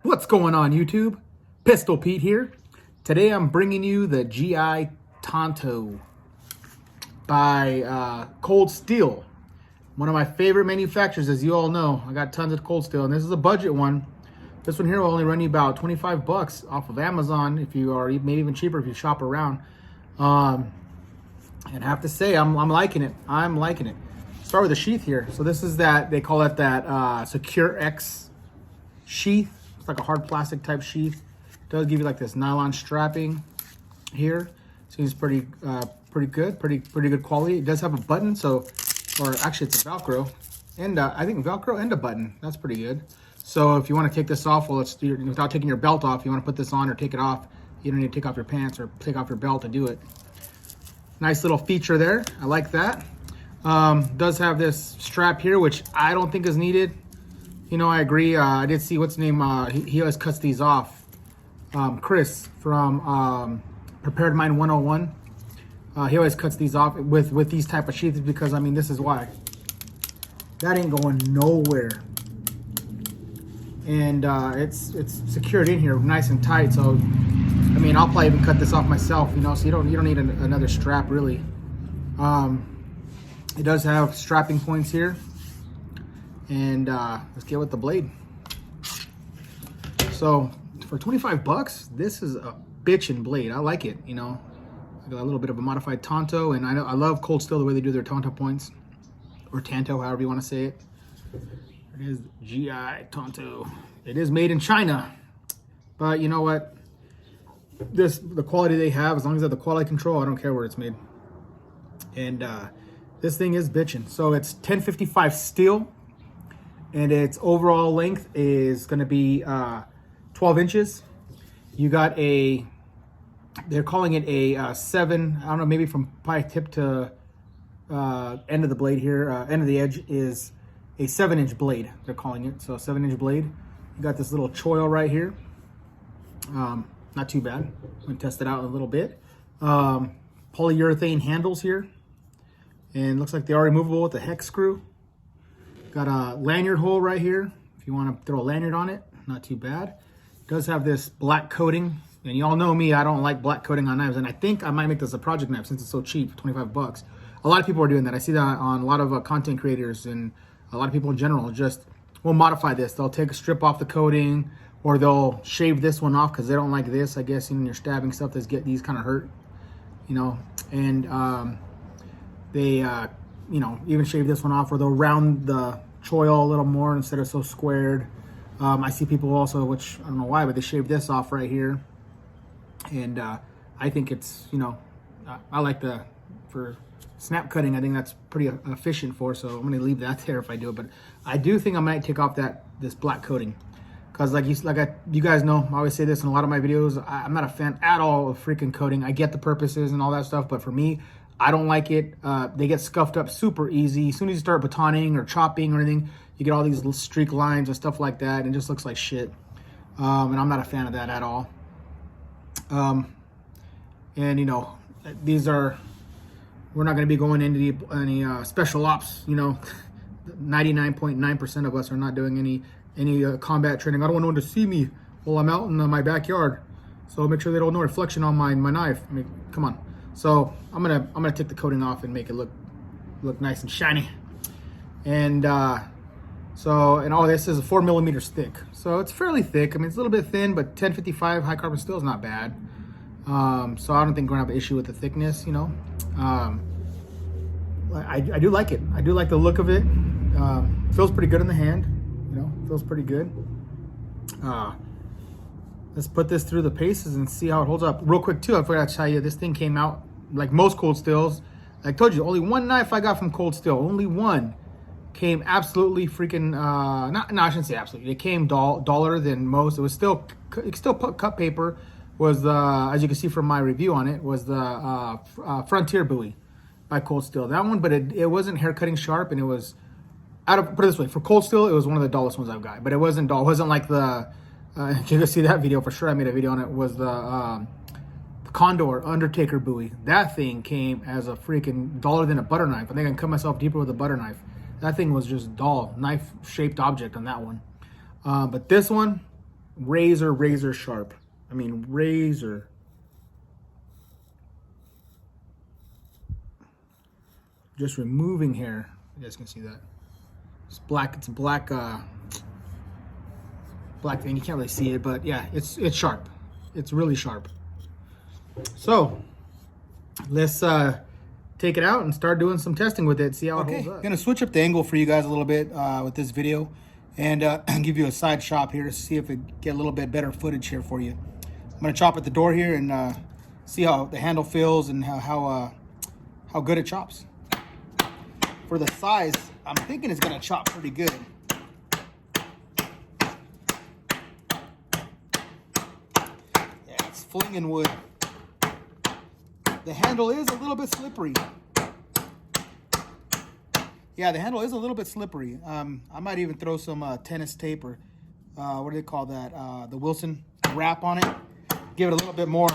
What's going on, YouTube? Pistol Pete here. Today I'm bringing you the GI Tanto by Cold Steel. One of my favorite manufacturers, as you all know. I got tons of Cold Steel, and this is a budget one. This one here will only run you about 25 bucks off of Amazon, if you are, maybe even cheaper if you shop around. And I have to say, I'm liking it. I'm liking it. Start with the sheath here. So this is that, they call it that Secure X sheath. It's like a hard plastic type sheath. It does give you like this nylon strapping here. Seems pretty good, pretty good quality. It does have a button, so, or actually it's a Velcro, and I think Velcro and a button. That's pretty good. So if you want to take this off, well, without taking your belt off, you want to put this on or take it off. You don't need to take off your pants or take off your belt to do it. Nice little feature there. I like that. Does have this strap here, which I don't think is needed. You know, I agree. I did see what's his name. He always cuts these off. Chris from Prepared Mind 101. He always cuts these off with these type of sheaths because, I mean, this is why. That ain't going nowhere. And it's secured in here nice and tight. So, I mean, I'll probably even cut this off myself, you know, so you don't need another strap really. It does have strapping points here. And let's get with the blade. So for 25 bucks, this is a bitchin' blade. I like it, you know. I got a little bit of a modified tanto, and I love Cold Steel the way they do their tanto points, or tanto, however you want to say it. It is GI Tanto. It is made in China, but you know what? The quality they have, as long as they have the quality control, I don't care where it's made. And this thing is bitchin'. So it's 1055 steel. And its overall length is going to be 12 inches. You got they're calling it a 7, I don't know, maybe from probably tip to end of the blade here, end of the edge is a 7-inch blade, they're calling it. So a 7-inch blade. You got this little choil right here. Not too bad. I'm going to test it out in a little bit. Polyurethane handles here. And looks like they are removable with a hex screw. Got a lanyard hole right here. If you want to throw a lanyard on it, not too bad. It does have this black coating. And you all know me, I don't like black coating on knives. And I think I might make this a project knife since it's so cheap, 25 bucks. A lot of people are doing that. I see that on a lot of content creators and a lot of people in general just will modify this. They'll take a strip off the coating, or they'll shave this one off because they don't like this. I guess when you're stabbing stuff, these kind of hurt, you know. And they you know, even shave this one off, or they'll round the choil a little more instead of so squared. I see people also, which I don't know why, but they shave this off right here. And I think it's, you know, I like for snap cutting, I think that's pretty efficient for, so I'm gonna leave that there if I do it. But I do think I might take off this black coating. Because you guys know, I always say this in a lot of my videos, I'm not a fan at all of freaking coating. I get the purposes and all that stuff, but for me, I don't like it. They get scuffed up super easy. As soon as you start batoning or chopping or anything, you get all these little streak lines and stuff like that, and it just looks like shit. And I'm not a fan of that at all. And you know, we're not going to be going into any special ops. You know, 99.9% of us are not doing any combat training. I don't want no one to see me while I'm out in my backyard. So make sure they don't know reflection on my knife. I mean, come on. So I'm gonna take the coating off and make it look nice and shiny. And all this is 4 millimeters thick. So it's fairly thick. I mean, it's a little bit thin, but 1055 high carbon steel is not bad. So I don't think we're gonna have an issue with the thickness, you know. I do like it. I do like the look of it. Feels pretty good in the hand, you know, feels pretty good. Let's put this through the paces and see how it holds up. Real quick too, I forgot to tell you, this thing came out like most Cold Steels. I told you, only one knife I got from Cold Steel, only one, came absolutely freaking, I shouldn't say absolutely. It came duller than most. It still put cut paper. Was as you can see from my review on it, was the Frontier buoy by Cold Steel. That one, but it wasn't hair cutting sharp, and it was put it this way, for Cold Steel, it was one of the dullest ones I've got. But it wasn't dull. It wasn't like the you can see that video for sure. I made a video on it. Was the Condor Undertaker buoy. That thing came as a freaking duller than a butter knife. I think I can cut myself deeper with a butter knife. That thing was just dull, knife-shaped object on that one. But this one, razor sharp. I mean, razor. Just removing hair. You guys can see that. It's black. It's a black black thing. You can't really see it, but yeah, it's sharp. It's really sharp. So let's take it out and start doing some testing with it. See how it holds up. I'm gonna switch up the angle for you guys a little bit with this video, and give you a side chop here to see if it get a little bit better footage here for you. I'm gonna chop at the door here and see how the handle feels and how good it chops. For the size, I'm thinking it's gonna chop pretty good. Yeah, it's flinging wood. The handle is a little bit slippery. Yeah, the handle is a little bit slippery. I might even throw some tennis tape or what do they call that? The Wilson wrap on it. Give it a little bit more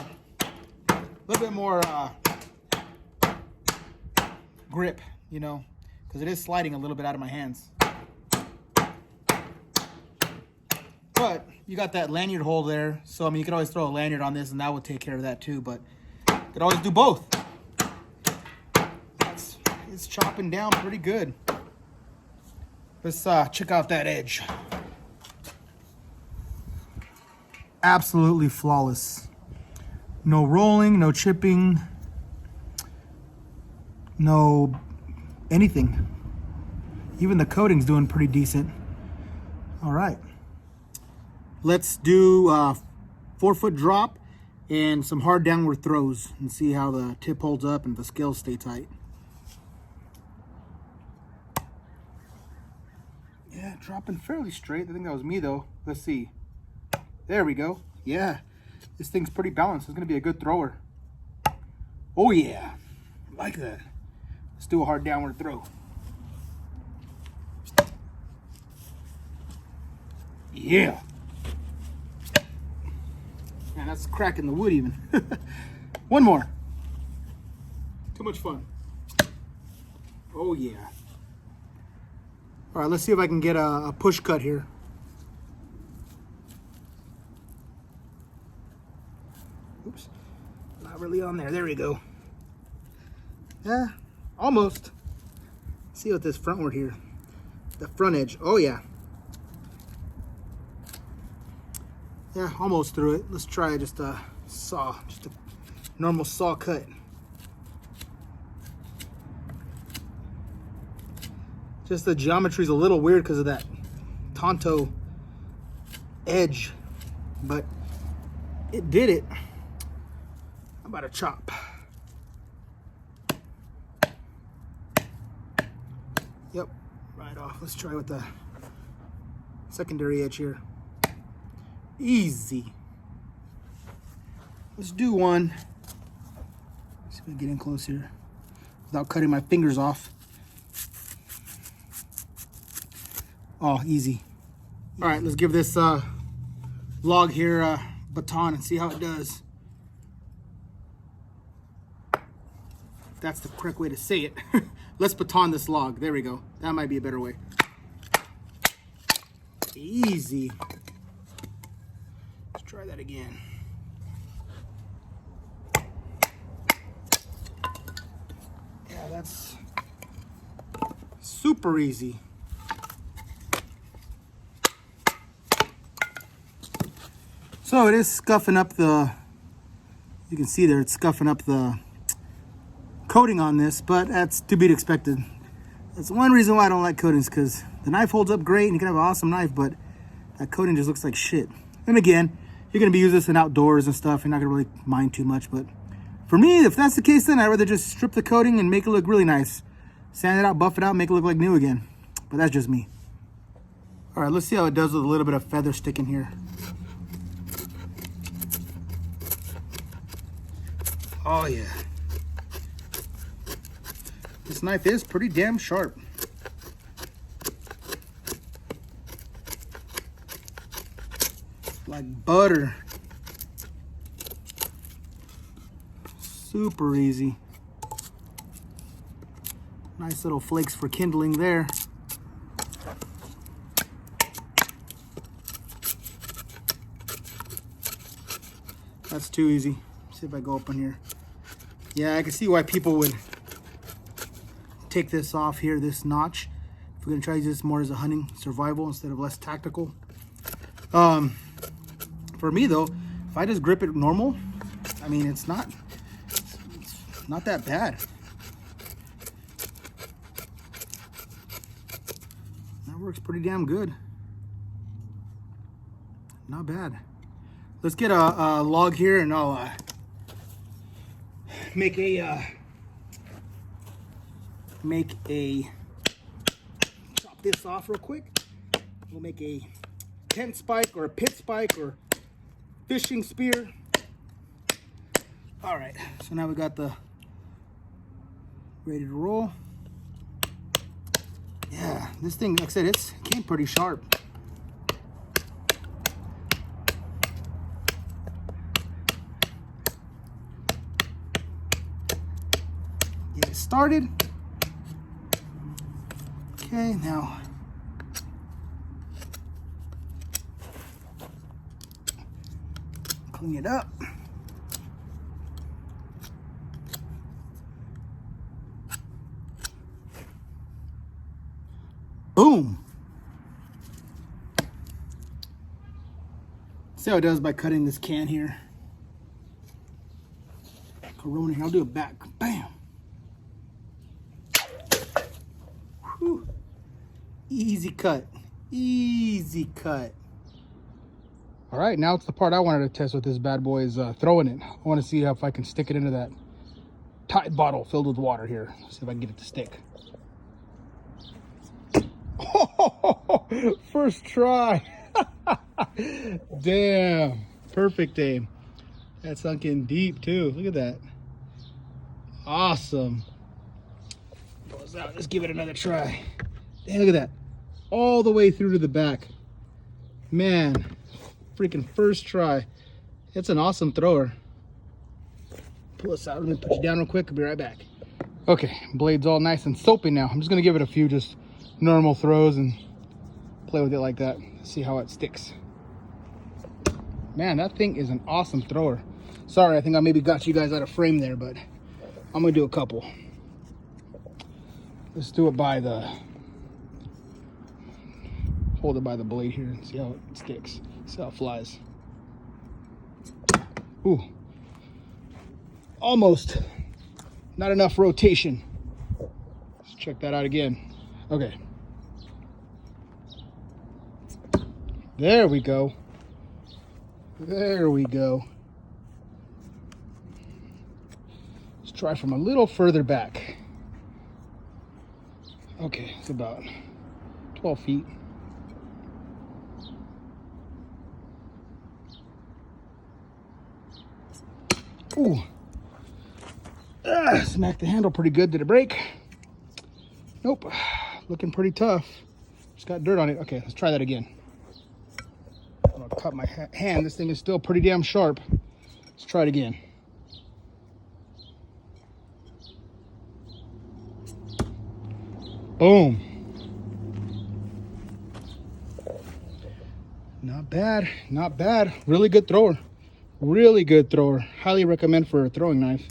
grip, you know, because it is sliding a little bit out of my hands. But you got that lanyard hole there, so I mean you could always throw a lanyard on this and that would take care of that too, but you could always do both. It's chopping down pretty good. Let's check out that edge. Absolutely flawless. No rolling, no chipping, no anything. Even the coating's doing pretty decent. All right. Let's do 4-foot drop and some hard downward throws and see how the tip holds up and the scales stay tight. Yeah, dropping fairly straight. I think that was me though. Let's see. There we go. Yeah, this thing's pretty balanced. It's gonna be a good thrower. Oh yeah, like that. Let's do a hard downward throw. Yeah. Man, that's cracking the wood even. One more. Too much fun. Oh yeah. All right, let's see if I can get a push cut here. Oops, not really on there. There we go. Yeah, almost. See what this frontward here. The front edge. Oh yeah. Yeah, almost through it. Let's try just a saw, just a normal saw cut. Just the geometry's a little weird because of that tanto edge, but it did it. I'm about to chop. Yep, right off. Let's try with the secondary edge here. Easy. Let's do one. See if we can get in close here without cutting my fingers off. Oh, easy. All right, let's give this log here a baton and see how it does. That's the correct way to say it. Let's baton this log. There we go. That might be a better way. Easy. Let's try that again. Yeah, that's super easy. So it is scuffing up the, you can see there, it's scuffing up the coating on this, but that's to be expected. That's one reason why I don't like coatings, because the knife holds up great and you can have an awesome knife, but that coating just looks like shit. And again, you're gonna be using this in outdoors and stuff, you're not gonna really mind too much, but for me, if that's the case, then I'd rather just strip the coating and make it look really nice. Sand it out, buff it out, make it look like new again. But that's just me. All right, let's see how it does with a little bit of feather sticking here. Oh yeah. This knife is pretty damn sharp. Like butter. Super easy. Nice little flakes for kindling there. That's too easy. See if I go up in here. Yeah, I can see why people would take this off here, this notch. If we're gonna try to use this more as a hunting survival instead of less tactical. For me though, if I just grip it normal, I mean, it's not that bad. That works pretty damn good. Not bad. Let's get a log here and I'll make a chop this off real quick. We'll make a tent spike or a pit spike or fishing spear. All right, so now we got the ready to roll. Yeah, this thing, like I said, it came pretty sharp. Get it started. Okay, now clean it up. Boom. See how it does by cutting this can here. Corona here. I'll do it back. Bam. Whew. Easy cut. Easy cut. All right, now it's the part I wanted to test with this bad boy is throwing it. I want to see if I can stick it into that Tide bottle filled with water here. See if I can get it to stick. Oh, first try. Damn, perfect aim. That sunk in deep too. Look at that. Awesome. Pulls out. Let's give it another try. Damn, look at that. All the way through to the back. Man, freaking first try. It's an awesome thrower. Pull this out. Let me put you down real quick. I'll be right back. Okay, blade's all nice and soapy now. I'm just gonna give it a few just normal throws and play with it like that. See how it sticks. Man, that thing is an awesome thrower. Sorry, I think I maybe got you guys out of frame there, but I'm gonna do a couple. Let's do it by the, hold it by the blade here and see how it sticks. See how it flies. Ooh, almost. Not enough rotation. Let's check that out again. Okay. There we go. There we go. Let's try from a little further back. Okay, it's about 12 feet. Ooh. Smacked the handle pretty good. Did it break? Nope. Looking pretty tough. Just got dirt on it. Okay, let's try that again. I'm gonna cut my hand. This thing is still pretty damn sharp. Let's try it again. Boom. Not bad. Not bad. Really good thrower. Really good thrower. Highly recommend for a throwing knife.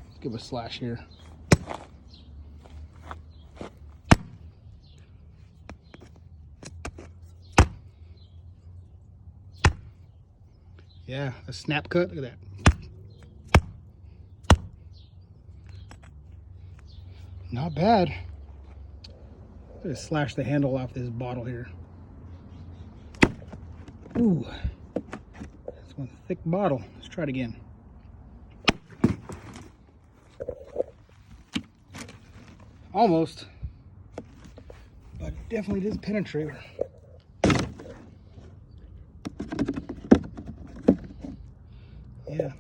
Let's give a slash here. Yeah, a snap cut. Look at that. Not bad. Let's slash the handle off this bottle here. Ooh, that's one thick bottle. Let's try it again. Almost, but it definitely does penetrate. Yeah.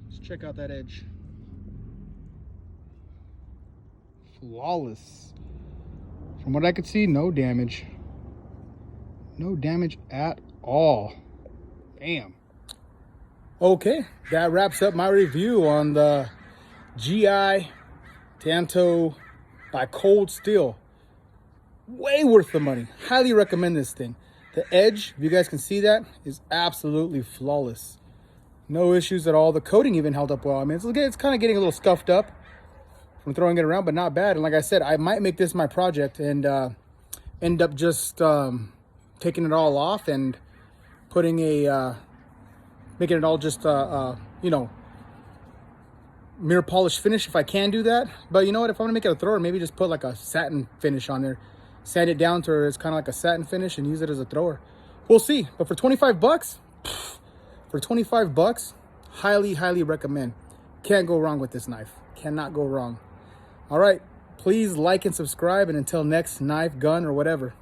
Let's check out that edge. Flawless. From what I could see, no damage. No damage at all. Damn. Okay, that wraps up my review on the GI Tanto by Cold Steel. Way worth the money. Highly recommend this thing. The edge, if you guys can see that, is absolutely flawless. No issues at all. The coating even held up well. I mean, it's kind of getting a little scuffed up from throwing it around, but not bad. And like I said, I might make this my project and end up just taking it all off and putting making it all just you know, mirror polish finish if I can do that. But you know what, if I'm gonna make it a thrower, maybe just put like a satin finish on there, sand it down to where it's kind of like a satin finish and use it as a thrower. We'll see. But for 25 bucks, for 25 bucks, highly recommend. Can't go wrong with this knife. Cannot go wrong. All right, please like and subscribe, and until next knife, gun, or whatever.